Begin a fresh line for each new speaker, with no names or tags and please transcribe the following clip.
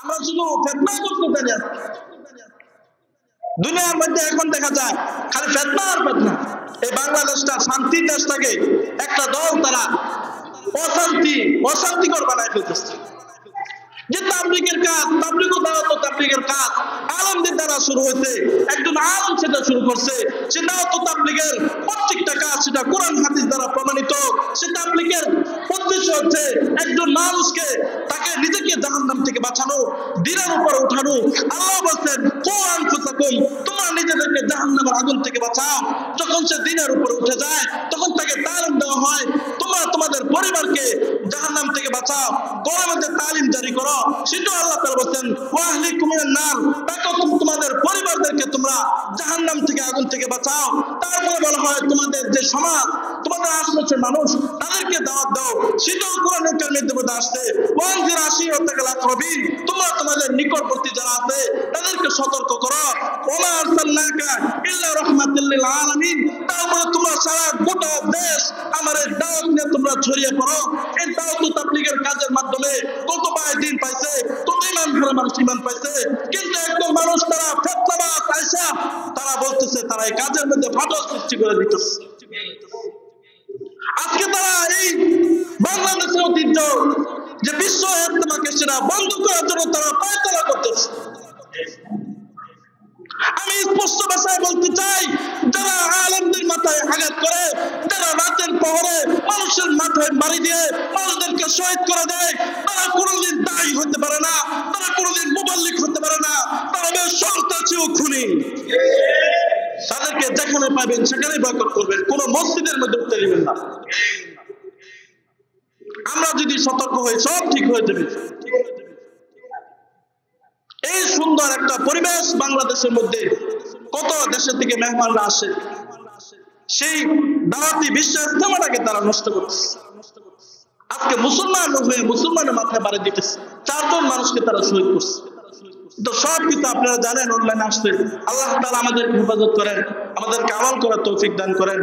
আমরা শুধু ফিতনা করতে জানি। দুনিয়ার মধ্যে এখন দেখা যায় খালি ফিতনা আর ফিতনা। এই বাংলাদেশটা শান্তির দেশটাকে একটা দল তারা অশান্তিকর বানায় ফেলতেছে। যে তাবলীগের কাজ, তাবলীগ ও দাওয়াত ও তাবলীগের কাজ আলেমদের দ্বারা শুরু হয়েছে। একজন আলেম সেটা শুরু করছে। সে দাওয়াত ও তাবলীগের প্রত্যেকটা কাজ সেটা কোরআন হাদিস দ্বারা প্রমাণিত। সে তাবলীগের উদ্দেশ্য হচ্ছে একজন মানুষকে তাকে নিজেকে জাহান্নাম থেকে বাঁচানো, দ্বীনের উপরে উঠানো। আল্লাহ বলছেন কোরআন ফুসাকুম, তোমরা নিজেদেরকে জাহান্নামের আগুন থেকে বাঁচাও। যখন সে দ্বীনের উপরে উঠে যায় তখন তাকে তালিম দেওয়া হয়, তোমরা তোমাদের পরিবারকে জাহান্নাম থেকে বাঁচাও, কোরআনের মধ্যে তালিম জারি করো। সেটাও আল্লাহ তাআলা বলেন ওয়াহলিকুম মিনান নার, তাকে তোমাদের পরিবারদেরকে তোমরা জাহান্নাম থেকে আগুন থেকে বাঁচাও। তারপরে বলা হয় তোমাদের যে সমাজ, তোমাদের আশেপাশের মানুষ তাদেরকে দাওয়াত দাও। সেটাও কোরআনের কারিমের মধ্যে আসছে ওয়ানজির আশিরাতাকাল আকরাবিন, তোমরা তোমাদের নিকটবর্তী যারা আছে তাদেরকে সতর্ক করো। ওমা আরসালনাকা ইল্লা রাহমাতাল লিল আলামিন, তারপরে তোমরা সারা গোটা দেশ আমার এই দাওয়াত নিয়ে তোমরা ছড়িয়ে পড়ো। এই দাওয়াত ও তাবলীগের কাজের মাধ্যমে কত ভাই দিন পাইছে, কত ইমান হারা মানুষ ইমান পাইছে। কিন্তু একদম মানুষ তারা ফিতনাবাজ আইসা তারা বলতেছে তারা এই কাজের মধ্যে ফাটল সৃষ্টি করে দিতেছে। আজকে তারা এই বাংলাদেশের ঐতিহ্য যে বিশ্ব ইজতেমাকে সেটা বন্ধ করার জন্য তারা পায়তারা করতেছে। আমি স্পষ্ট ভাষায় বলতে চাই, যারা আলেমদের মাথায় আঘাত করে, যারা রাতের পহরে মানুষের মাথায় বাড়ি দিয়ে মানুষদেরকে শহীদ করে দেয়, তারা কোনোদিন দায়ী হতে পারে না, তারা কোনোদিন মুবাল্লিগ হতে পারে না, তারা সন্ত্রাসী ও খুনি। তাদেরকে যেখানে পাবেন সেখানেই বয়কট করবেন, কোন মসজিদের মধ্যে উঠতে দিবেন না। আমরা যদি সতর্ক হই সব ঠিক হয়ে যাবে। এই সুন্দর একটা পরিবেশ বাংলাদেশের মধ্যে কত দেশের থেকে মেহমানরা আসে, সেই দাওয়াতি বিশ্ব ইজতেমাটাকে তারা নষ্ট করছে। আজকে মুসলমান হয়ে মুসলমানের মাথায় বাড়ি দিতেছে, 4 জন মানুষকে তারা শহীদ করছে। তো সব কিছু আপনারা জানেন, অনলাইনে আসছে। আল্লাহ তাআলা আমাদেরকে হেফাজত করেন, আমাদেরকে আমল করার তৌফিক দান করেন।